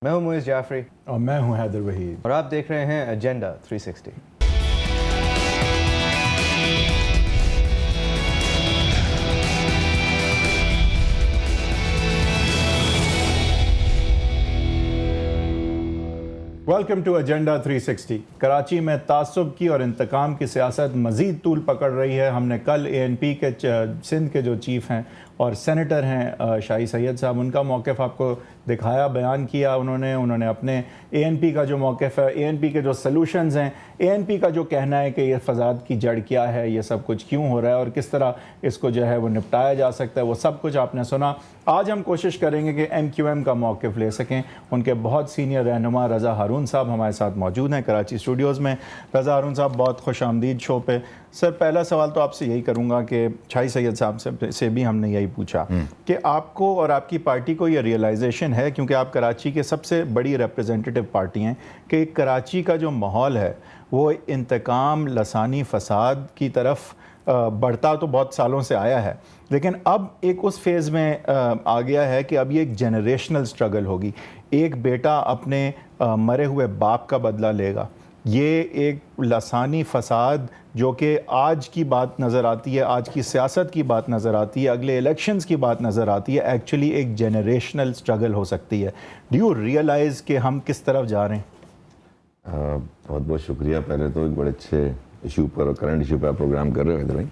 میں ہوں معیز جعفری اور میں ہوں حیدر وحید، اور آپ دیکھ رہے ہیں agenda 360۔ Welcome to agenda 360۔ Karachi میں تعصب کی اور انتقام کی سیاست مزید طول پکڑ رہی ہے۔ ہم نے کل ANP کے سندھ کے جو چیف ہیں اور سینیٹر ہیں شاہی سید صاحب، ان کا موقف آپ کو دکھایا، بیان کیا انہوں نے اپنے ANP کا جو موقف ہے، ANP کے جو سلوشنز ہیں، ANP کا جو کہنا ہے کہ یہ فساد کی جڑ کیا ہے، یہ سب کچھ کیوں ہو رہا ہے اور کس طرح اس کو جو ہے وہ نپٹایا جا سکتا ہے، وہ سب کچھ آپ نے سنا۔ آج ہم کوشش کریں گے کہ MQM کا موقف لے سکیں۔ ان کے بہت سینئر رہنما رضا ہارون صاحب ہمارے ساتھ موجود ہیں کراچی اسٹوڈیوز میں۔ رضا ہارون صاحب، بہت خوش آمدید شو پہ۔ سر، پہلا سوال تو آپ سے یہی کروں گا کہ شاہی سید صاحب سے بھی ہم نے یہی پوچھا کہ آپ کو اور آپ کی پارٹی کو یہ ریئلائزیشن ہے، کیونکہ آپ کراچی کے سب سے بڑی ریپریزنٹیٹیو پارٹی ہیں، کہ کراچی کا جو ماحول ہے وہ انتقام، لسانی فساد کی طرف بڑھتا تو بہت سالوں سے آیا ہے، لیکن اب ایک اس فیز میں آ گیا ہے کہ اب یہ ایک جنریشنل سٹرگل ہوگی۔ ایک بیٹا اپنے مرے ہوئے باپ کا بدلہ لے گا۔ یہ ایک لسانی فساد جو کہ آج کی بات نظر آتی ہے، آج کی سیاست کی بات نظر آتی ہے، اگلے الیکشنز کی بات نظر آتی ہے، ایکچولی ایک جنریشنل سٹرگل ہو سکتی ہے۔ ڈو یو ریئلائز کہ ہم کس طرف جا رہے ہیں؟ بہت بہت شکریہ۔ پہلے تو ایک بڑے اچھے ایشو پر اور کرنٹ ایشو پر آپ پروگرام کر رہے ہو حیدر بھائی۔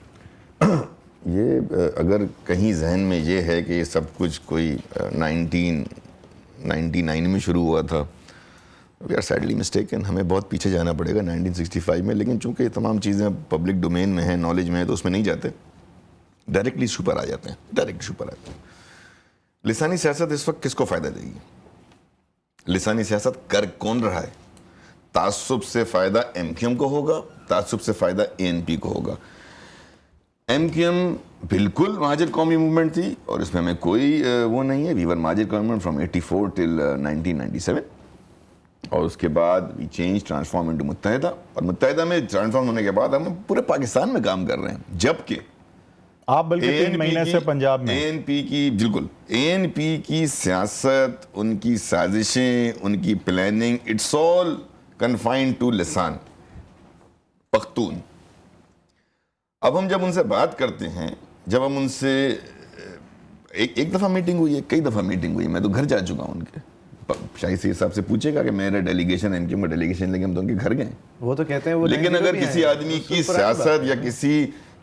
یہ اگر کہیں ذہن میں یہ ہے کہ یہ سب کچھ کوئی 1999 میں شروع ہوا تھا، وی آر سیڈلی مسٹیکن۔ ہمیں بہت پیچھے جانا پڑے گا 1965 میں، لیکن چونکہ یہ تمام چیزیں ڈومین ڈومین میں ہیں، نالج میں ہیں، تو اس میں نہیں جاتے، ڈائریکٹلی ایشو پر آ جاتے ہیں۔ لسانی سیاست اس وقت کس کو فائدہ دے گی؟ لسانی سیاست کر کون رہا ہے؟ تعصب سے فائدہ MQM کو ہوگا، تعصب سے فائدہ ANP کو ہوگا۔ MQM بالکل مہاجر قومی موومنٹ تھی اور اس میں ہمیں کوئی وہ نہیں ہے۔ وی ور مہاجر قومی موومنٹ فرام 84 ٹل 1997، اور اس کے بعد وی چینج ٹرانسفارم انٹو متحدہ، اور متحدہ میں ٹرانسفارم ہونے کے بعد ہم پورے پاکستان میں کام کر رہے ہیں، جبکہ آپ بلکہ 3 مہینے سے پنجاب میں ANP کی بالکل ANP کی سیاست، ان کی سازشیں، ان کی planning, it's all confined to لسان پختون۔ اب ہم جب ان سے بات کرتے ہیں، جب ہم ان سے ایک دفعہ میٹنگ ہوئی ہے، کئی دفعہ میٹنگ ہوئی، میں تو گھر جا چکا ہوں ان کے۔ شاہی سید صاحب سے پوچھے گا کہ میرا ڈیلیگیشن MQM کا ڈیلیگیشن لے کے ہم تو ان کے گھر گئے، وہ تو کہتے ہیں وہ، لیکن اگر کسی آدمی کی سیاست یا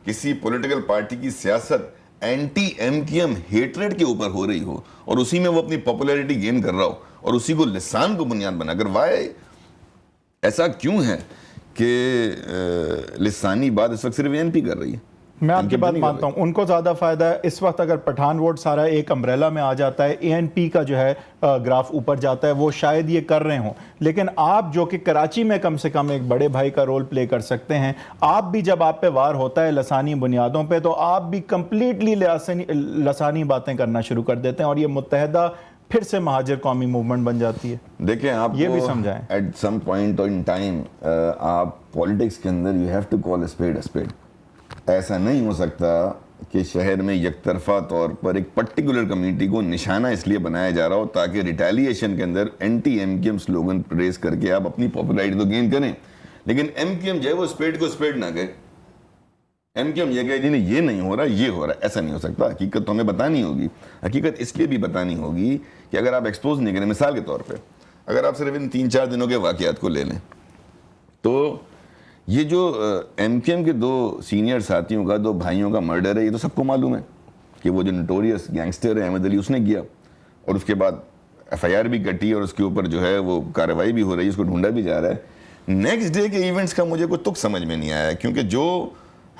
کسی پولیٹیکل پارٹی کی سیاست اینٹی MQM ہیٹریڈ کے اوپر ہو رہی ہو اور اسی میں وہ اپنی پاپولیرٹی گین کر رہا ہو اور اسی کو لسان کو بنیاد بنا کر، وائے ایسا کیوں ہے کہ لسانی بات اس وقت صرف ANP کر رہی ہے؟ میں آپ کی بات مانتا ہوں، ان کو زیادہ فائدہ ہے اس وقت۔ اگر پٹھان ووٹ سارا ایک امبریلا میں آ جاتا ہے، ANP کا جو ہے گراف اوپر جاتا ہے، وہ شاید یہ کر رہے ہوں، لیکن آپ جو کہ کراچی میں کم سے کم ایک بڑے بھائی کا رول پلے کر سکتے ہیں، آپ بھی جب آپ پہ وار ہوتا ہے لسانی بنیادوں پہ، تو آپ بھی کمپلیٹلی لسانی باتیں کرنا شروع کر دیتے ہیں اور یہ متحدہ پھر سے مہاجر قومی موومنٹ بن جاتی ہے۔ دیکھیں، آپ یہ بھی سمجھائیں، at some point in time آپ پولیٹکس کے اندر you have to call a spade a spade. ایسا نہیں ہو سکتا کہ شہر میں یک طرفہ طور پر ایک پرٹیکولر کمیونٹی کو نشانہ اس لیے بنایا جا رہا ہو تاکہ ریٹیلیشن کے اندر اینٹی MQM سلوگن ریز کر کے آپ اپنی پاپولیرٹی تو گین کریں، لیکن MQM جو ہے وہ اسپیڈ کو اسپیڈ نہ کرے۔ MQM یہ کہے جی نہیں، یہ نہیں ہو رہا، یہ ہو رہا ہے، ایسا نہیں ہو سکتا۔ حقیقت تو ہمیں بتانی ہوگی۔ حقیقت اس لیے بھی بتانی ہوگی کہ اگر آپ ایکسپوز نہیں کریں، مثال کے طور پہ اگر آپ صرف ان 3-4 دنوں کے واقعات کو لے لیں، تو یہ جو MQM کے 2 سینئر ساتھیوں کا، 2 بھائیوں کا مرڈر ہے، یہ تو سب کو معلوم ہے کہ وہ جو نوٹوریس گینگسٹر ہے احمد علی، اس نے کیا، اور اس کے بعد FIR بھی کٹی اور اس کے اوپر جو ہے وہ کارروائی بھی ہو رہی ہے، اس کو ڈھونڈا بھی جا رہا ہے۔ نیکسٹ ڈے کے ایونٹس کا مجھے کوئی تک سمجھ میں نہیں آیا، کیونکہ جو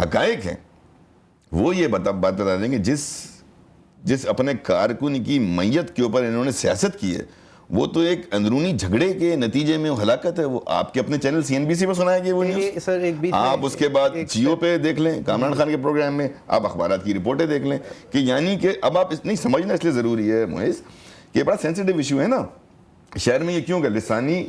حقائق ہیں وہ یہ بات بتا دیں کہ جس اپنے کارکن کی میت کے اوپر انہوں نے سیاست کی ہے، وہ تو ایک اندرونی جھگڑے کے نتیجے میں ہلاکت ہے۔ وہ آپ کے اپنے چینل CNBC پہ سنایا کہ وہ نیوز، آپ اس کے بعد جیو پہ دیکھ لیں، کامران خان کے پروگرام میں، آپ اخبارات کی رپورٹیں دیکھ لیں، کہ یعنی کہ اب آپ نہیں سمجھنا اس لیے ضروری ہے معیز کہ یہ بڑا سینسیٹیو ایشو ہے نا شہر میں۔ یہ کیوں کہ لسانی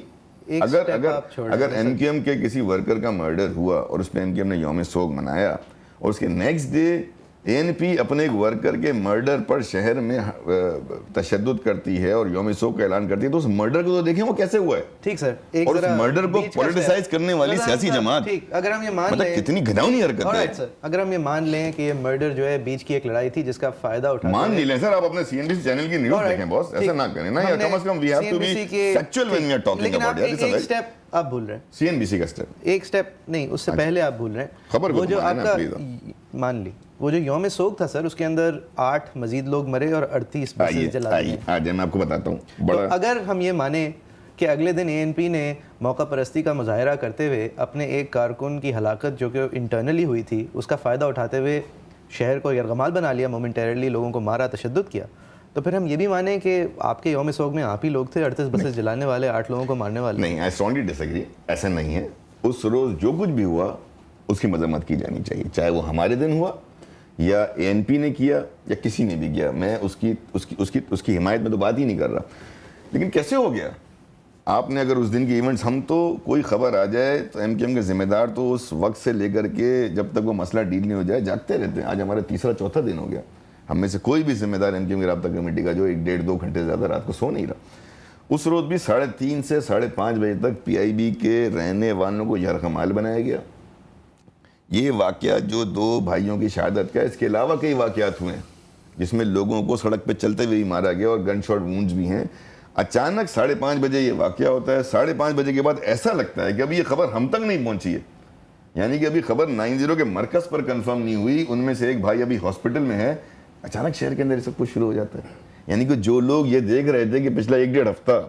اگر MQM کے کسی ورکر کا مرڈر ہوا اور اس پہ MQM نے یوم سوگ منایا اور اس کے نیکسٹ ڈے ANP اپنے ایک ورکر کے مرڈر پر شہر میں تشدد کرتی ہے اور یوم سوگ کا اعلان کرتی ہے، تو اس مرڈر کو تو دیکھیں وہ کیسے ہوا ہے. ٹھیک سر، اور اس مرڈر کو پولیٹیسائز کرنے والی سیاسی جماعت، ٹھیک، اگر ہم یہ مان مطلب لیں کتنی گھناؤنی حرکت ہے. سر، اگر ہم یہ مان لیں کہ یہ مرڈر جو ہے بیچ کی ایک لڑائی تھی جس کا فائدہ اٹھا مان نہیں لیں سر، آپ اپنے CNBC چینل کی نیوز دیکھیں باس، ایسا نہ کریں نا، یا کم از کم we have to be factual when we are talking about it. ایک سٹیپ آپ بھول رہے ہیں، CNBC کا سٹیپ ایک سٹیپ نہیں، اس سے پہلے آپ بھول رہے ہیں خبر کو وہ جو آپ مانیں کا نا پلیز. مان لی وہ جو یوم سوگ تھا سر، اس کے اندر 8 مزید لوگ مرے اور 38 بسیں جلا دی. آج میں آپ کو بتاتا ہوں تو بڑا، اگر ہم یہ مانیں کہ اگلے دن ANP نے موقع پرستی کا مظاہرہ کرتے ہوئے اپنے ایک کارکن کی ہلاکت جو کہ انٹرنلی ہوئی تھی اس کا فائدہ اٹھاتے ہوئے شہر کو یرغمال بنا لیا، مومنٹیرلی لوگوں کو مارا، تشدد کیا، تو پھر ہم یہ بھی مانیں کہ آپ کے یوم سوگ میں آپ ہی لوگ تھے 38 بسیں جلانے والے، 8 لوگوں کو مارنے والے. نہیں، I strongly disagree. ایسا نہیں ہے. اس روز جو کچھ بھی ہوا اس کی مذمت کی جانی چاہیے، چاہے وہ ہمارے دن ہوا یا ANP نے کیا یا کسی نے بھی کیا. میں اس کی حمایت میں تو بات ہی نہیں کر رہا، لیکن کیسے ہو گیا؟ آپ نے اگر اس دن کے ایونٹس، ہم تو کوئی خبر آ جائے تو MKM کے ذمہ دار تو اس وقت سے لے کر کے جب تک وہ مسئلہ ڈیل نہیں ہو جائے جاگتے رہتے ہیں. آج ہمارا تیسرا چوتھا دن ہو گیا، ہم میں سے کوئی بھی ذمہ دار MKM کی رابطہ کمیٹی کا جو 1-1.5-2 گھنٹے زیادہ رات کو سو نہیں رہا. اس روز بھی 3:30 سے 5:30 بجے تک PIB کے رہنے والوں کو یرغمال بنایا گیا. یہ واقعہ جو 2 بھائیوں کی شہادت کا، اس کے علاوہ کئی واقعات ہوئے ہیں جس میں لوگوں کو سڑک پہ چلتے ہوئے ہی مارا گیا اور گن شاٹ وونڈز بھی ہیں. اچانک 5:30 بجے یہ واقعہ ہوتا ہے. 5:30 بجے کے بعد ایسا لگتا ہے کہ ابھی یہ خبر ہم تک نہیں پہنچی ہے، یعنی کہ ابھی خبر 90 کے مرکز پر کنفرم نہیں ہوئی. ان میں سے ایک بھائی ابھی ہاسپٹل میں ہے. اچانک شہر کے اندر یہ سب کچھ شروع ہو جاتا ہے. یعنی کہ جو لوگ یہ دیکھ رہے تھے کہ پچھلا 1-1.5 ہفتہ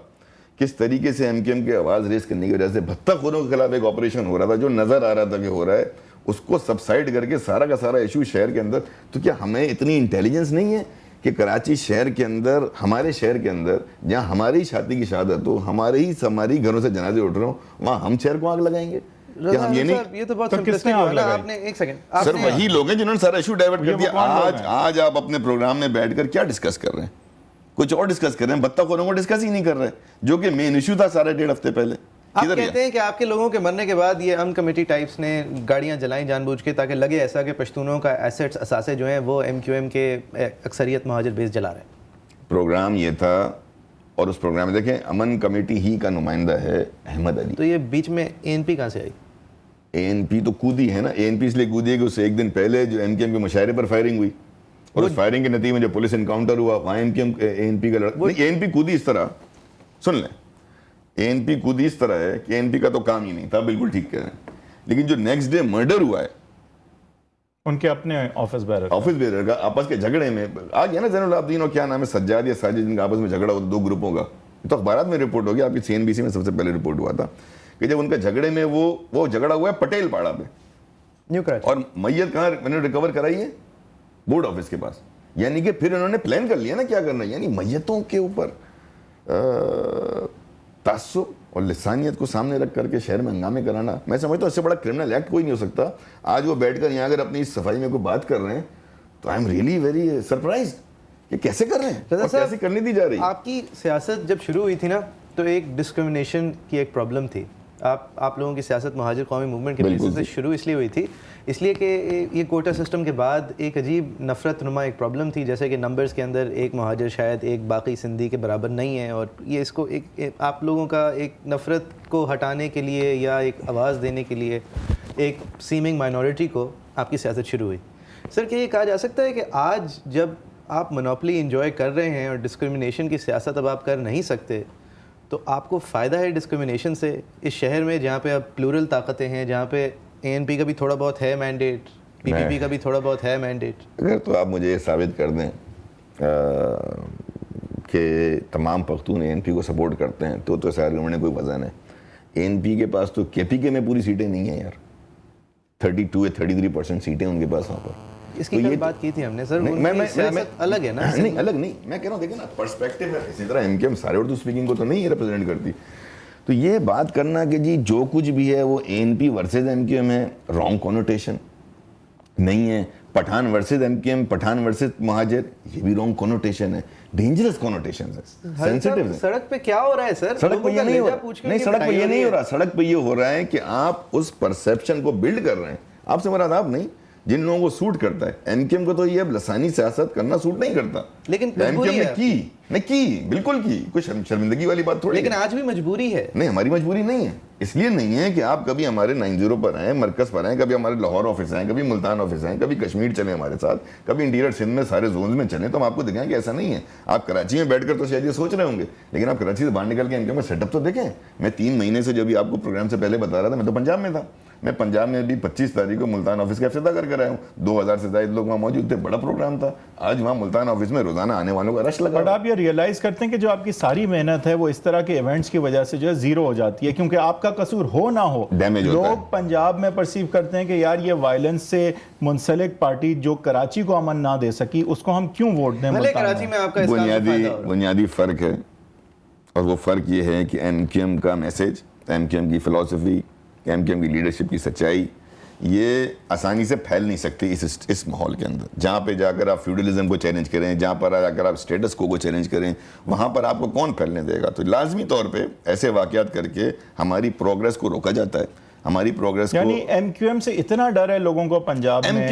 کس طریقے سے MKM کے آواز ریز کرنے کی وجہ سے بھتہ خوروں کے خلاف ایک آپریشن ہو رہا تھا، جو نظر آ رہا تھا کہ ہو رہا ہے، اس کو سبسائڈ کر کے سارا کا سارا ایشو شہر کے اندر. تو کیا ہمیں اتنی انٹیلیجنس نہیں ہے کہ کراچی شہر کے اندر، ہمارے شہر کے اندر جہاں ہماری شادی کی شہادت ہو، ہماری گھروں سے جنازے اٹھ رہے ہوں، وہاں ہم شہر کو آگ لگائیں گے؟ کیا ہم یہ نہیں؟ یہ تو بہت کس نے آگ لگائی؟ آپ نے ایک سیکنڈ سر وہی لوگ ہیں جنہوں نے سارا ایشو ڈائیورٹ کر دیا. آج آپ اپنے پروگرام میں بیٹھ کر کیا ڈسکس کر رہے ہیں؟ کچھ اور ڈسکس کر رہے ہیں، بتہ خوروں کو ڈسکس ہی نہیں کر رہے، جو کہ مین ایشو تھا 1.5 ہفتے پہلے. آپ کہتے ہیں کہ آپ کے لوگوں کے مرنے کے بعد یہ ام کمیٹی ٹائپس نے گاڑیاں جلائیں جان بوجھ کے تاکہ لگے ایسا کہ پشتونوں کا ایسٹس اثاثے جو ہیں وہ MQM کے اکثریت مہاجر بیس جلا رہے ہیں. پروگرام یہ تھا، اور اس پروگرام میں دیکھیں امن کمیٹی ہی کا نمائندہ ہے احمد علی. تو یہ بیچ میں ANP کہاں سے آئی؟ ANP تو کودی ہے نا. ANP اس لیے کودی ہے کہ اس سے ایک دن پہلے جو MKM کے مشاعرے پر فائرنگ ہوئی اور اس فائرنگ کے نتیجے میں جو پولیس انکاؤنٹر ہوا وہاں ANP کا لڑکا. ANP کودی اس طرح، سن لیں، ANP کودی اس طرح ہے کہ ANP کا تو کام ہی نہیں تھا، بالکل ٹھیک کہہ رہے ہیں. لیکن جو نیکسٹ ڈے مرڈر ہوا ہے ان کے اپنے آفس بیرر کا آپس کے جھگڑے میں آ گیا نا زین العابدین اور کیا نام ہے سجاد یا ساجد، جن کا آپس میں جھگڑا ہوا 2 گروپوں کا. یہ تو اخبارات میں رپورٹ ہو گیا، آپ کی CNBC میں سب سے پہلے رپورٹ ہوا تھا کہ جب ان کا جھگڑے میں وہ جھگڑا ہوا ہے پٹیل پاڑا پہ، نیو کراچی، اور میت کہاں میں نے ریکور کرائی ہے؟ بورڈ آفس کے پاس. یعنی کہ پھر انہوں نے پلان کر لیا نا کیا کرنا ہے. یعنی میتوں کے اوپر تعصب اور لسانیت کو سامنے رکھ کر کے شہر میں ہنگامے کرانا، میں سمجھتا ہوں اس سے بڑا کرمنل ایکٹ کوئی نہیں ہو سکتا. آج وہ بیٹھ کر یہاں اگر اپنی صفائی میں کوئی بات کر رہے ہیں تو I am really very surprised کہ کیسے کر رہے ہیں اور کیسے کرنے دی جا رہی ہے. آپ کی سیاست جب شروع ہوئی تھی نا تو ایک ڈسکرمنیشن کی ایک پرابلم تھی. آپ لوگوں کی سیاست مہاجر قومی موومنٹ کے بیسس سے شروع اس لیے ہوئی تھی، اس لیے کہ یہ کوٹا سسٹم کے بعد ایک عجیب نفرت نما ایک پرابلم تھی، جیسے کہ نمبرز کے اندر ایک مہاجر شاید ایک باقی سندھی کے برابر نہیں ہے، اور یہ اس کو ایک آپ لوگوں کا ایک نفرت کو ہٹانے کے لیے یا ایک آواز دینے کے لیے ایک سیمنگ مائنورٹی کو آپ کی سیاست شروع ہوئی. سر کیا یہ کہا جا سکتا ہے کہ آج جب آپ منوپلی انجوائے کر رہے ہیں اور ڈسکرمنیشن کی سیاست اب آپ کر نہیں سکتے تو آپ کو فائدہ ہے ڈسکرمنیشن سے اس شہر میں جہاں پہ اب پلورل طاقتیں ہیں، جہاں پہ ANP کا بھی تھوڑا بہت ہے مینڈیٹ، PPP کا بھی تھوڑا بہت ہے مینڈیٹ؟ اگر تو آپ مجھے یہ ثابت کر دیں کہ تمام پختون ANP کو سپورٹ کرتے ہیں تو اس آرگومنٹ میں کوئی وزن ہے. ANP کے پاس تو KPK میں پوری سیٹیں نہیں ہیں یار، 32 یا 33% سیٹیں ان کے پاس وہاں پر. اس کی بات کی تھی ہم نے سر، سیاست الگ ہے نا. نہیں الگ نہیں، میں کہہ رہا ہوں دیکھیں نا پرسپیکٹو ہے. اسی طرح MKM سارے اردو اسپیکنگ کو تو نہیں ریپرزینٹ کرتی. تو یہ بات کرنا کہ جی جو کچھ بھی ہے وہ ANP ورسز MKM ہے، رانگ کونوٹیشن نہیں ہے. Pathan versus MKM، Pathan versus Muhajir, یہ بھی رانگ کونوٹیشن ہے، ڈینجرس کونوٹیشن ہے، سینسٹیو ہے. سڑک پہ کیا ہو رہا ہے سر؟ سڑک پہ یہ نہیں ہو رہا، نہیں سڑک پہ یہ نہیں ہو رہا. سڑک پہ یہ ہو رہا ہے کہ آپ اس پرسیپشن کو بلڈ کر رہے ہیں. آپ سے مراد آپ نہیں، جن لوگوں کو سوٹ کرتا ہے. این کے ایم کو تو یہ اب لسانی سیاست کرنا سوٹ نہیں کرتا, لیکن این کے ایم نے کی بالکل کی, کوئی شرمندگی والی بات تھوڑی. لیکن آج بھی مجبوری ہے. نہیں, ہماری مجبوری نہیں ہے, اس لیے نہیں ہے کہ آپ کبھی ہمارے 90 پر آئیں, مرکز پر آئیں, کبھی ہمارے لاہور آفس آئیں, کبھی ملتان آفس آئیں, کبھی کشمیر چلیں ہمارے ساتھ, کبھی انٹیریئر سندھ میں سارے زونز میں چلیں, تو ہم آپ کو دکھائیں کہ ایسا نہیں ہے. آپ کراچی میں بیٹھ کر تو شاید یہ سوچ رہے ہوں گے, لیکن آپ کراچی سے باہر نکل کے ان کا سیٹ اپ تو دیکھیں. میں 3 مہینے سے جو بھی آپ کو پروگرام سے پہلے بتا رہا تھا, میں تو پنجاب میں تھا. میں پنجاب میں بھی 25 تاریخ کو ملتان آفس کا افتتاح کر کر آیا ہوں. 2000 سے زائد لوگ وہاں موجود تھے, بڑا پروگرام تھا. آج وہاں ملتان آفس میں روزانہ آنے والوں کا رش لگا. بٹ آپ یہ ریئلائز کرتے ہیں کہ جو آپ کی ساری محنت ہے وہ اس طرح کے ایونٹس کی وجہ سے جو ہے زیرو ہو جاتی ہے, کیونکہ آپ کا قصور ہو نہ ہو, لوگ پنجاب میں پرسیو کرتے ہیں کہ یار یہ وائلنس سے منسلک پارٹی جو کراچی کو امن نہ دے سکی, اس کو ہم کیوں ووٹ دیں. کراچی میں آپ کا بنیادی فرق ہے, اور وہ فرق یہ ہے کہ ایم کیو ایم کا میسج, ایم کیو ایم کی فلسفی, ایم کیو ایم کی لیڈرشپ کی سچائی, یہ آسانی سے پھیل نہیں سکتی اس ماحول کے اندر. جہاں پہ جا کر آپ فیوڈلزم کو چیلنج کریں, جہاں پر جا کر آپ اسٹیٹس کو چیلنج کریں, وہاں پر آپ کو کون پھیلنے دے گا. تو لازمی طور پہ ایسے واقعات کر کے ہماری پروگرس کو روکا جاتا ہے, ہماری پروگرس کو. یعنی ایم کیو ایم سے اتنا ڈر ہے لوگوں کو پنجاب میں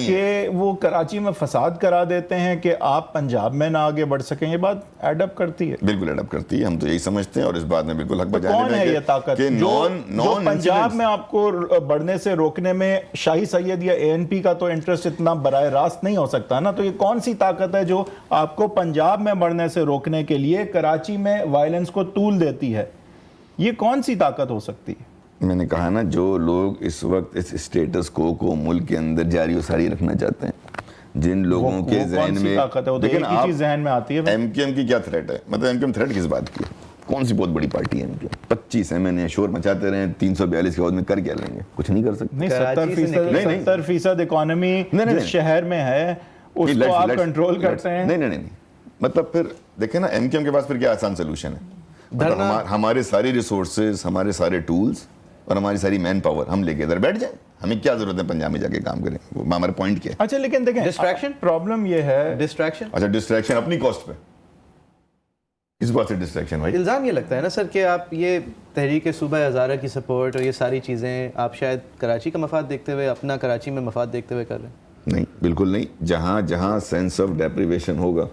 کہ وہ کراچی میں فساد کرا دیتے ہیں کہ آپ پنجاب میں نہ آگے بڑھ سکیں. یہ بات ایڈ اپ کرتی ہے, بالکل ایڈ اپ کرتی ہے, ہم تو یہی سمجھتے ہیں, اور اس بات میں بالکل حق بجانے کون ہے یہ طاقت جو پنجاب میں آپ کو بڑھنے سے روکنے میں, شاہی سید یا اے این پی کا تو انٹرسٹ اتنا براہ راست نہیں ہو سکتا نا, تو یہ کون سی طاقت ہے جو آپ کو پنجاب میں بڑھنے سے روکنے کے لیے کراچی میں وائلنس کو طول دیتی ہے؟ یہ کون سی طاقت ہو سکتی ہے؟ میں نے کہا نا, جو لوگ اس وقت اس اسٹیٹس کو ملک کے اندر جاری و ساری رکھنا چاہتے ہیں, جن لوگوں کے ذہن میں, لیکن آپ ذہن میں آتی ہے ایم کیو ایم کی کیا تھریٹ ہے, مطلب ایم کیو ایم تھریٹ کس بات کی ہے, کون سی بہت بڑی پارٹی ہے ایم کیو ایم. 25 MNA شور مچاتے رہے, 342 کے عہد میں کر کیا لیں گے, کچھ نہیں کر سکتے. نہیں, 70% اکانومی جس شہر میں ہے اس کو آپ کنٹرول کرتے ہیں. نہیں, مطلب پھر دیکھیں نا, ایم کیو ایم کے پاس پھر کیا آسان سولوشن ہے. ہمارے سارے ریسورسز, ہمارے سارے ٹولز اور ہماری ساری مین پاور ہم لے کے ادھر بیٹھ جائیں, ہمیں کیا ضرورت ہے پنجاب میں جا کے کام کریں. ہمارا پوائنٹ کیا ہے. اچھا لیکن دیکھیں ڈسٹریکشن, پرابلم یہ ہے ڈسٹریکشن. اچھا ڈسٹریکشن اپنی کاسٹ پہ, کس بات سے ڈسٹریکشن بھائی؟ الزام یہ لگتا ہے نا سر کہ آپ یہ تحریک صوبہ ہزارہ کی سپورٹ اور یہ ساری چیزیں آپ شاید کراچی کا مفاد دیکھتے ہوئے, اپنا کراچی میں مفاد دیکھتے ہوئے کر رہے ہیں. نہیں, بالکل نہیں. جہاں جہاں سینس آف ڈیپریویشن ہوگا,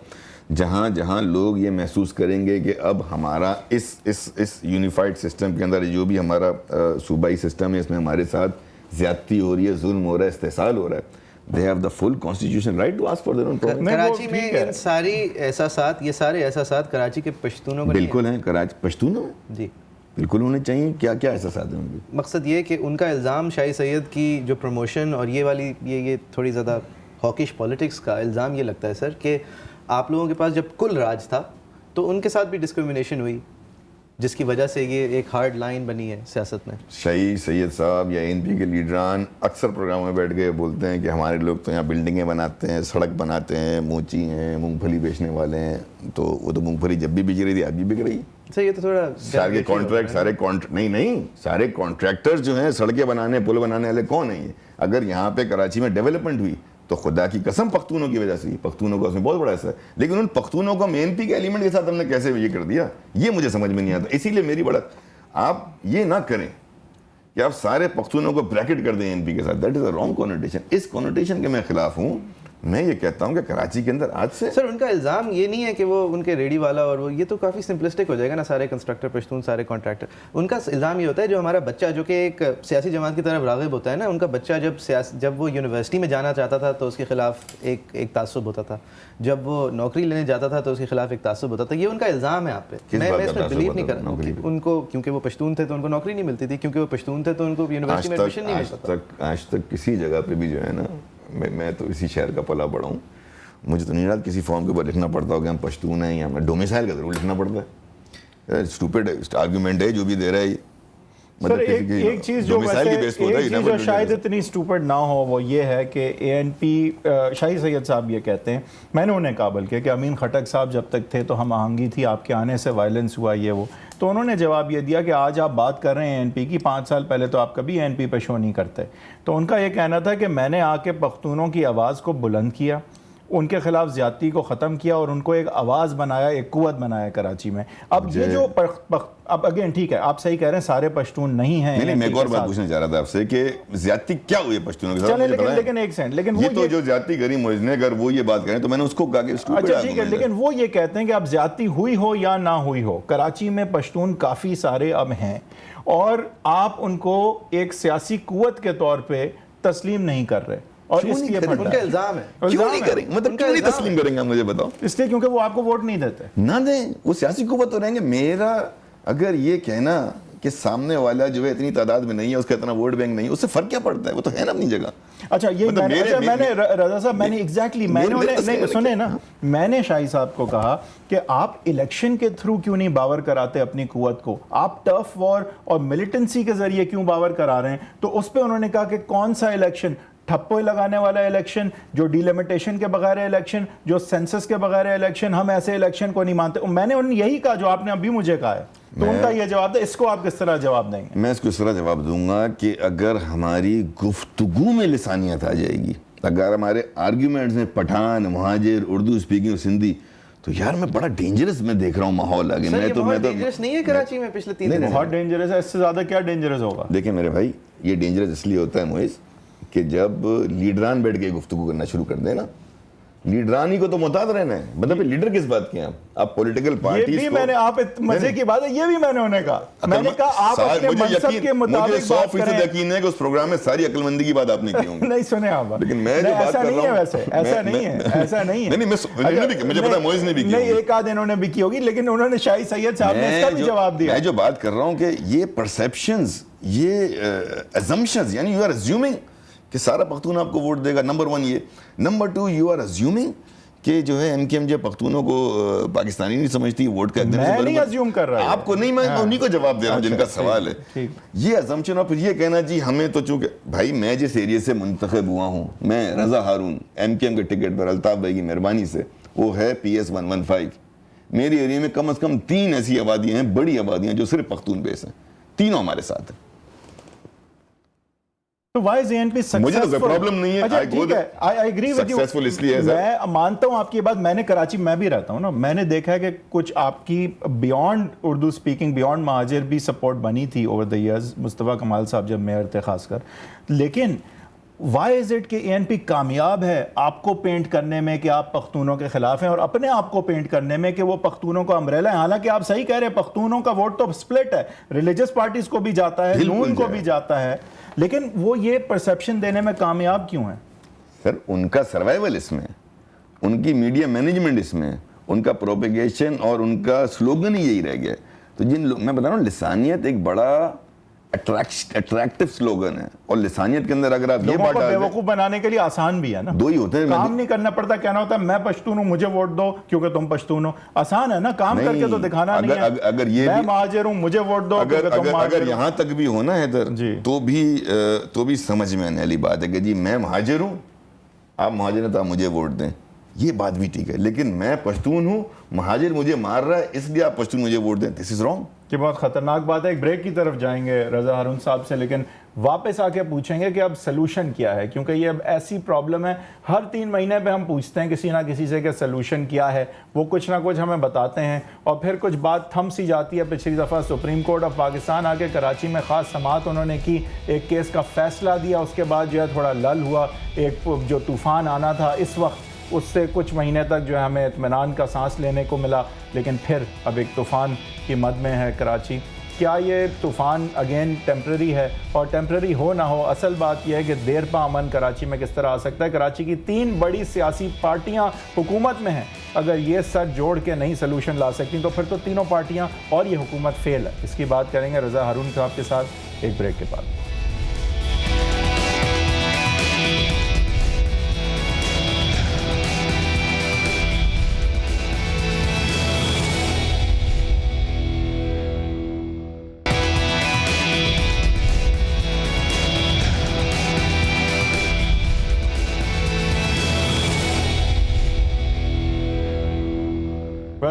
جہاں جہاں لوگ یہ محسوس کریں گے کہ اب ہمارا اس یونیفائڈ سسٹم کے اندر جو بھی ہمارا صوبائی سسٹم ہے, اس میں ہمارے ساتھ زیادتی ہو رہی ہے, ظلم ہو رہا ہے, استحصال ہو رہا ہے, they have the full constitution right to ask for their own problem. Karachi میں ان ساری احساسات, یہ سارے احساسات کراچی کے پشتونوں کو بالکل ہیں. کراچی پشتونوں جی بالکل ہونے چاہیے. کیا کیا احساسات ہیں ان کے؟ مقصد یہ کہ ان کا الزام شاہی سید کی جو پروموشن اور یہ والی یہ تھوڑی زیادہ ہاکش پالیٹکس کا الزام یہ لگتا ہے سر کہ آپ لوگوں کے پاس جب کل راج تھا تو ان کے ساتھ بھی ڈسکریمنیشن ہوئی, جس کی وجہ سے یہ ایک ہارڈ لائن بنی ہے سیاست میں. شاہی سید صاحب یا این پی کے لیڈران اکثر پروگراموں میں بیٹھ کے بولتے ہیں کہ ہمارے لوگ تو یہاں بلڈنگیں بناتے ہیں, سڑک بناتے ہیں, موچی ہیں, مونگ پھلی بیچنے والے ہیں. تو وہ تو مونگ پھلی جب بھی بک رہی تھی, آج بھی بک رہی ہے. سر یہ تو تھوڑا سارے کانٹریکٹ سارے کانٹریکٹر جو ہیں سڑکیں بنانے, پل بنانے والے کون ہیں یہ؟ اگر یہاں پہ کراچی میں ڈیولپمنٹ ہوئی تو خدا کی قسم پختونوں کی وجہ سے, پختونوں کا اس میں بہت بڑا حصہ ہے. لیکن ان پختونوں کو مین پی کے ایلیمنٹ کے ساتھ ہم نے کیسے یہ کر دیا, یہ مجھے سمجھ میں نہیں آتا. اسی لیے میری بڑا, آپ یہ نہ کریں کہ آپ سارے پختونوں کو بریکٹ کر دیں این پی کے ساتھ. That is a wrong connotation. اس کونوٹیشن کے میں خلاف ہوں. میں یہ کہتا ہوں کہ کراچی کے اندر آج سے سر ان کا الزام یہ نہیں ہے کہ وہ ان کے ریڈی والا اور وہ, یہ تو کافی سمپلسٹک ہو جائے گا نا, سارے کنسٹرکٹر پشتون, سارے کانٹریکٹر. ان کا الزام یہ ہوتا ہے جو ہمارا بچہ جو کہ ایک سیاسی جماعت کی طرف راغب ہوتا ہے نا, ان کا بچہ جب وہ یونیورسٹی میں جانا چاہتا تھا تو اس کے خلاف ایک تعصب ہوتا تھا, جب وہ نوکری لینے جاتا تھا تو اس کے خلاف ایک تعصب ہوتا تھا. یہ ان کا الزام ہے آپ پہ. میں اس میں بلیو نہیں کرتا ان کو, کیونکہ وہ پشتون تھے تو ان کو نوکری نہیں ملتی تھی, کیونکہ وہ پشتون تھے تو ان کو یونیورسٹی میں ایڈمیشن نہیں ملتا تھا. آج تک کسی جگہ پہ بھی جو ہے نا, میں تو اسی شہر کا پلا بڑا ہوں, مجھے تو نہیں رہا کسی فارم کے اوپر لکھنا پڑتا ہو کہ ہم پشتون ہیں, یا ہمیں ڈومیسائل کا ضرور لکھنا پڑتا ہے. اسٹوپڈ آرگیومنٹ ہے جو بھی دے رہا ہے. سر ایک چیز جو شاید اتنی اسٹوپڈ نہ ہو وہ یہ ہے کہ اے این پی, شاہی سید صاحب یہ کہتے ہیں, میں نے انہیں قابل کیا کہ امین خٹک صاحب جب تک تھے تو ہم آہنگی تھی, آپ کے آنے سے وائلنس ہوا یہ وہ. تو انہوں نے جواب یہ دیا کہ آج آپ بات کر رہے ہیں اے این پی کی, 5 سال پہلے تو آپ کبھی اے این پی پہ شو نہیں کرتے. تو ان کا یہ کہنا تھا کہ میں نے آ کے پختونوں کی آواز کو بلند کیا, ان کے خلاف زیادتی کو ختم کیا اور ان کو ایک آواز بنایا, ایک قوت بنایا کراچی میں. اب یہ جو اب اگین ٹھیک ہے آپ صحیح کہہ رہے ہیں سارے پشتون نہیں ہیں. نہیں میں ایک اور بات پوچھنا چاہ رہا تھا آپ سے کہ زیادتی کیا ہوئی ہے پشتونوں کے ساتھ؟ چلیں لیکن ایک سیکنڈ, لیکن وہ تو جو زیادتی کری موئز نے, اگر وہ یہ بات کریں تو میں نے اس کو کہا کہ اچھا ٹھیک ہے, لیکن وہ یہ کہتے ہیں کہ اب زیادتی ہوئی ہو یا نہ ہوئی ہو, کراچی میں پشتون کافی سارے اب ہیں اور آپ ان کو ایک سیاسی قوت کے طور پہ تسلیم نہیں کر رہے. اور اس لیے ان کا الزام ہے. کیوں نہیں کریں گے, مطلب کیوں نہیں تسلیم کریں گے آپ مجھے بتاؤ؟ اس لیے کیونکہ وہ آپ کو ووٹ نہیں دیتے. نہ دیں, وہ سیاسی قوت تو رہیں گے. میرا اگر یہ کہنا کہ سامنے والا جو ہے اتنی تعداد میں نہیں ہے, اس کا اتنا ووٹ بینک نہیں ہے, اس سے فرق کیا پڑتا ہے؟ وہ تو ہے نا اپنی جگہ. اچھا یہ میں نے رضا صاحب میں نے ایگزیکٹلی سنے نا, میں نے شاہی صاحب کو کہا کہ آپ الیکشن کے تھرو کیوں نہیں باور کراتے اپنی قوت کو, آپ ٹرف وار اور ملیٹنسی کے ذریعے کیوں باور کرا رہے ہیں؟ تو اس پہ انہوں نے کہا کہ کون سا الیکشن, ٹھپے لگانے والا الیکشن, جو ڈیلیمیٹیشن کے بغیر الیکشن, جو سینسس کے بغیر الیکشن, ہم ایسے الیکشن کو نہیں مانتے. میں نے انہوں یہی کہا جو آپ نے ابھی مجھے کہا ہے, تو ان کا یہ جواب تھا. اس کو آپ کس طرح جواب دیں گے؟ میں اس کو اس طرح جواب دوں گا کہ اگر ہماری گفتگو میں لسانیت آ جائے گی, اگر ہمارے آرگیومنٹس میں پٹھان, مہاجر, اردو اسپیکنگ, سندھی, تو یار میں بڑا ڈینجرس میں دیکھ رہا ہوں ماحول آگے. میں تو ڈینجرس نہیں ہے کراچی میں پچھلے 3 دن. بہت ڈینجرس ہے, اس سے زیادہ کیا ڈینجرس ہوگا؟ دیکھیں میرے بھائی, یہ ڈینجرس اس لیے ہوتا ہے معیز کہ جب لیڈران بیٹھ کے گفتگو کرنا شروع کر دیں نا, لیڈران ہی کو تو محتاط رہنا ہے. مطلب لیڈر کس بات کے ہیں آپ پولیٹیکل پارٹیز کو. یہ بھی میں نے, آپ مزے کی بات ہے, یہ بھی میں نے انہیں کہا, میں نے کہا آپ اپنے منصب کے مطابق بات کریں. مجھے 100% یقین ہے کہ اس پروگرام میں ساری عقل مندی کی بات آپ نے کی ہوگی. نہیں سنے آپ, لیکن میں جو بات کر رہا ہوں ویسے ایسا نہیں ہے, ایسا نہیں ہے. نہیں مجھے پتا معیز نے بھی کی, نہیں ایک آدھ انہوں نے بھی کی ہوگی, لیکن انہوں نے شاہی سید صاحب نے اس کا بھی جواب دیا. میں جو بات کر رہا ہوں کہ یہ پرسیپشنز, یہ assumptions, یعنی you are assuming کہ سارا پختون آپ کو ووٹ دے گا. نمبر 1 یہ. نمبر 2 you are assuming کہ جو ہے ایم کے ایم جو پختونوں کو پاکستانی نہیں سمجھتی, ووٹ کا میں نہیں ازیوم کر رہا ہوں آپ کو, نہیں میں انہی کو جواب دے رہا ہوں جن کا سوال ہے. یہ assumption, اور پھر یہ کہنا جی ہمیں تو, چونکہ بھائی میں جس ایریے سے منتخب ہوا ہوں, میں رضا ہارون, ایم کے ایم کے ٹکٹ پر الطاف بھائی کی مہربانی سے, وہ ہے PS 115. میری ایریے میں کم از کم 3 ایسی آبادیاں ہیں, بڑی آبادیاں, جو صرف پختون بیس ہیں, تینوں ہمارے ساتھ ہیں. تو why is ANP successful؟ مجھے تو کوئی پرابلم نہیں ہے. اچھا ٹھیک ہے, I agree with you. Successful اس لیے ہے. میں مانتا ہوں آپ کی بات. میں نے کراچی میں بھی رہتا ہوں نا, میں نے دیکھا ہے کہ کچھ آپ کی بیونڈ اردو اسپیکنگ, بیونڈ مہاجر بھی سپورٹ بنی تھی اوور دا ایئرز, مصطفیٰ کمال صاحب جب میئر تھے خاص کر. لیکن why is it کہ ANP کامیاب ہے آپ کو پینٹ کرنے میں کہ آپ پختونوں کے خلاف ہیں, اور اپنے آپ کو پینٹ کرنے میں کہ وہ پختونوں کا امبریلا ہے؟ حالانکہ آپ صحیح کہہ رہے ہیں, پختونوں کا ووٹ تو سپلٹ ہے, ریلیجس پارٹیز کو بھی جاتا ہے, نون کو بھی جاتا ہے, لیکن وہ یہ پرسیپشن دینے میں کامیاب کیوں ہیں؟ سر ان کا سروائیول اس میں, ان کی میڈیا مینجمنٹ اس میں, ان کا پروپیگیشن اور ان کا سلوگن ہی یہی رہ گیا. تو جن لوگ, میں بتا رہا ہوں, لسانیت ایک بڑا اٹریکٹیو سلوگن ہے, اور لسانیت کے اندر اگر آپ یہ بات بے وقوف بنانے کے لیے آسان بھی ہے نا, 2 ہی ہوتے ہیں, کام نہیں کرنا پڑتا. کہنا ہوتا ہے میں پشتون ہوں مجھے ووٹ دو کیونکہ تم پشتون ہو. آسان ہے نا, کام کر کے تو دکھانا نہیں ہے. اگر یہ میں مہاجر ہوں مجھے ووٹ دو کیونکہ تم مہاجر. اگر یہاں تک بھی ہونا ہے تو بھی سمجھ میں آنے والی بات ہے کہ جی میں مہاجر ہوں, آپ مہاجر ہیں تو آپ مجھے ووٹ دیں, یہ بات بھی ٹھیک ہے. لیکن میں پشتون ہوں, مہاجر مجھے مار رہا ہے اس لیے آپ پشتون مجھے ووٹ دیں, دس از رانگ. یہ بہت خطرناک بات ہے. ایک بریک کی طرف جائیں گے رضا ہارون صاحب سے, لیکن واپس آ کے پوچھیں گے کہ اب سلوشن کیا ہے, کیونکہ یہ اب ایسی پرابلم ہے, ہر 3 مہینے پہ ہم پوچھتے ہیں کسی نہ کسی سے کہ سلوشن کیا ہے, وہ کچھ نہ کچھ ہمیں بتاتے ہیں, اور پھر کچھ بات تھم سی جاتی ہے. پچھلی دفعہ سپریم کورٹ آف پاکستان آ کے کراچی میں خاص سماعت انہوں نے کی, ایک کیس کا فیصلہ دیا, اس کے بعد جو ہے تھوڑا لل ہوا. ایک جو طوفان آنا تھا اس وقت, اس سے کچھ مہینے تک جو ہے ہمیں اطمینان کا سانس لینے کو ملا, لیکن پھر اب ایک طوفان کی مد میں ہے کراچی. کیا یہ طوفان اگین ٹیمپرری ہے؟ اور ٹیمپرری ہو نہ ہو, اصل بات یہ ہے کہ دیر پا امن کراچی میں کس طرح آ سکتا ہے. کراچی کی 3 بڑی سیاسی پارٹیاں حکومت میں ہیں, اگر یہ سر جوڑ کے نہیں سلوشن لا سکتی تو پھر تو تینوں پارٹیاں اور یہ حکومت فیل ہے. اس کی بات کریں گے رضا ہارون صاحب کے ساتھ ایک بریک کے بعد.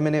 MNA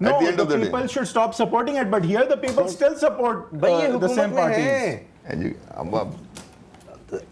No, at the end of the day. People should stop supporting it, but here the people still support the same parties.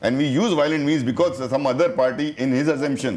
and we use violent means because some other party in his assumption,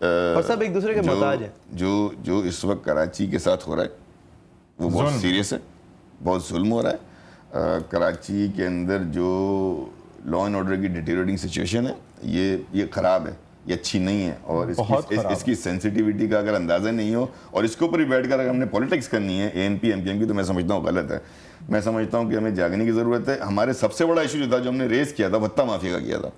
اور سب ایک دوسرے کے محتاج ہیں. جو اس وقت کراچی کے ساتھ ہو رہا ہے وہ بہت سیریس ہے, بہت ظلم ہو رہا ہے. کراچی کے اندر جو لا اینڈ آرڈر کی ڈیٹیریٹنگ سچویشن ہے یہ خراب ہے, یہ اچھی نہیں ہے, اور اس کی سینسٹیوٹی کا اگر اندازہ نہیں ہو اور اس کے اوپر ہی بیٹھ کر اگر ہم نے پولیٹکس کرنی ہے A N P M Q M کی, تو میں سمجھتا ہوں غلط ہے. میں سمجھتا ہوں کہ ہمیں جاگنے کی ضرورت ہے. ہمارے سب سے بڑا ایشو جو تھا جو ہم نے ریز کیا تھا بھتہ مافیا کا کیا تھا,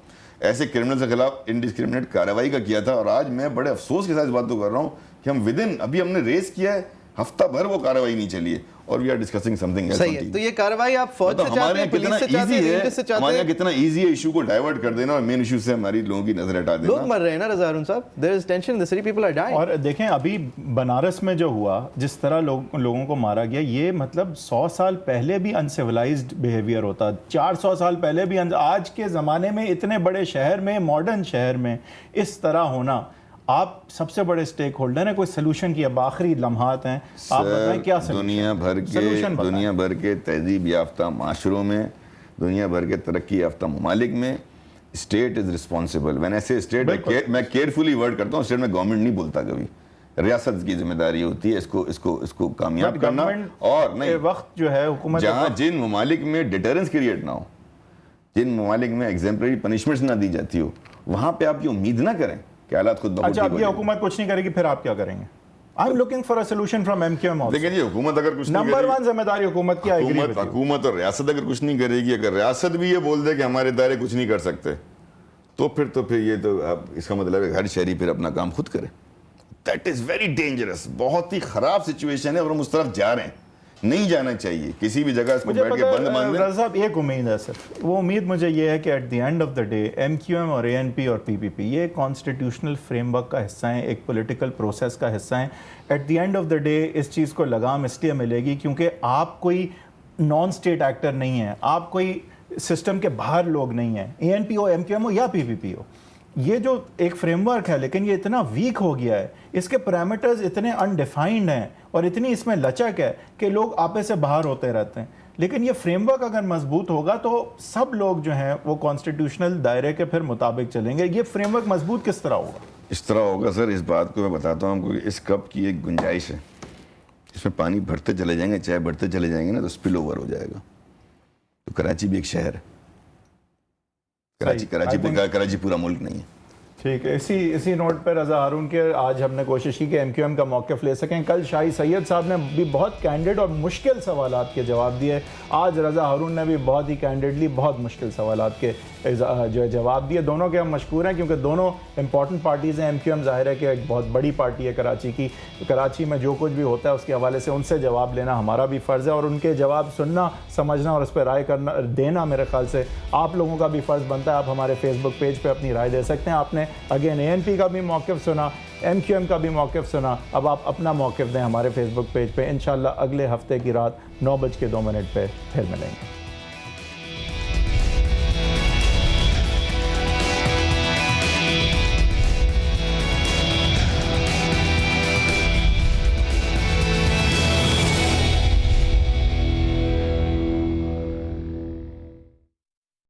ایسے کرمنل کے خلاف انڈسکرمنیٹ کارروائی کا کیا تھا, اور آج میں بڑے افسوس کے ساتھ اس بات کو کر رہا ہوں کہ ہم ابھی ہم نے ریز کیا ہے, ہفتہ بھر وہ کارروائی نہیں چلی ہے, اور we are discussing something else. صحیح ہے, تو یہ کارروائی آپ فوج سے چاہتے ہیں, پولیس سے چاہتے ہیں, ریلوے سے چاہتے ہیں؟ ہمارے یہاں کتنا ایزی ہے ایشو کو ڈائیورٹ کر دینا اور مین ایشو سے ہماری لوگوں کی نظر ہٹا دینا. لوگ مر رہے ہیں نا رضا ہارون صاحب, there is tension in the city, people are dying. اور دیکھیں ابھی بنارس میں جو ہوا, جس طرح لوگوں کو مارا گیا, یہ مطلب 100 سال پہلے بھی انسیولائزڈ بیہیویئر ہوتا, 400 سال پہلے بھی. آج کے زمانے میں اتنے بڑے شہر میں, ماڈرن شہر میں اس طرح ہونا, آپ سب سے بڑے سٹیک ہولڈر ہیں, کوئی سلوشن کی اب آخری لمحات ہیں, آپ بتائیں کیا دنیا بھر کے تہذیب یافتہ معاشروں میں, دنیا بھر کے ترقی یافتہ ممالک میں اسٹیٹ از رسپانسبل. وین ایسے اسٹیٹ میں کیئرفلی ورڈ کرتا ہوں, اسٹیٹ میں گورنمنٹ نہیں بولتا کبھی, ریاست کی ذمہ داری ہوتی ہے اس کو کامیاب کرنا. اور نہیں وقت جو ہے حکومت جہاں جن ممالک میں ڈیٹرنس کریٹ نہ ہو, جن ممالک میں ایگزیمپلری پنشمنٹس نہ دی جاتی ہو, وہاں پہ آپ یہ امید نہ کریں کہ حالات خود بخود. اچھا, اب یہ حکومت کچھ نہیں کرے گی, پھر آپ کیا کریں گے؟ I'm looking for a solution from MQM also. لیکن یہ حکومت اگر کچھ نہیں نمبر 1 ذمہ داری حکومت کی, حکومت اور ریاست اگر کچھ نہیں کرے گی, اگر ریاست بھی یہ بول دے کہ ہمارے ادارے کچھ نہیں کر سکتے, تو پھر یہ تو اس کا مطلب ہے ہر شہری پھر اپنا کام خود کرے. دیٹ از ویری ڈینجرس, بہت ہی خراب سچویشن ہے, اور ہم اس طرف جا رہے ہیں. نہیں جانا چاہیے کسی بھی جگہ اس کو بیٹھ کے بند رضا صاحب, ایک امید ہے سر, وہ امید مجھے یہ ہے کہ at the end of the day M Q M اور اے این پی اور پی پی پی یہ کانسٹیٹیوشنل فریم ورک کا حصہ ہیں, ایک پولیٹیکل پروسیس کا حصہ ہیں. At the end of the day اس چیز کو لگام اس لیے ملے گی کیونکہ آپ کوئی نان اسٹیٹ ایکٹر نہیں ہیں, آپ کوئی سسٹم کے باہر لوگ نہیں ہیں, اے این پی ہو, ایم کیو ایم ہو یا پی پی پی ہو. یہ جو ایک فریم ورک ہے لیکن یہ اتنا ویک ہو گیا ہے, اس کے پیرامیٹرز اتنے انڈیفائنڈ ہیں اور اتنی اس میں لچک ہے کہ لوگ آپے سے باہر ہوتے رہتے ہیں. لیکن یہ فریم ورک اگر مضبوط ہوگا تو سب لوگ جو ہیں وہ کانسٹیٹیوشنل دائرے کے پھر مطابق چلیں گے. یہ فریم ورک مضبوط کس طرح ہوگا؟ اس طرح ہوگا سر, اس بات کو میں بتاتا ہوں کہ اس کپ کی ایک گنجائش ہے, اس میں پانی بھرتے چلے جائیں گے, چائے بھرتے چلے جائیں گے نا, تو اسپل اوور ہو جائے گا. تو کراچی بھی ایک شہر ہے, کراچی پورا ملک نہیں ہے. ٹھیک ہے, اسی نوٹ پہ رضا ہارون کے آج ہم نے کوشش کی کہ ایم کیو ایم کا موقف لے سکیں. کل شاہی سید صاحب نے بھی بہت کینڈیڈ اور مشکل سوالات کے جواب دیے, آج رضا ہارون نے بھی بہت ہی کینڈیڈلی بہت مشکل سوالات کے جو جواب دیے. دونوں کے ہم مشکور ہیں کیونکہ دونوں امپورٹنٹ پارٹیز ہیں. ایم کیو ایم ظاہر ہے کہ ایک بہت بڑی پارٹی ہے کراچی کی, کراچی میں جو کچھ بھی ہوتا ہے اس کے حوالے سے ان سے جواب لینا ہمارا بھی فرض ہے, اور ان کے جواب سننا, سمجھنا اور اس پہ رائے کرنا دینا میرے خیال سے آپ لوگوں کا بھی فرض بنتا ہے. آپ ہمارے فیس بک پیج پہ اپنی رائے دے سکتے ہیں. آپ نے اگین اے این پی کا بھی موقف سنا, ایم کیو ایم کا بھی موقف سنا, اب آپ اپنا موقف دیں ہمارے فیس بک پیج پہ. انشاءاللہ اگلے ہفتے کی رات 9:02 پہ پھر ملیں گے.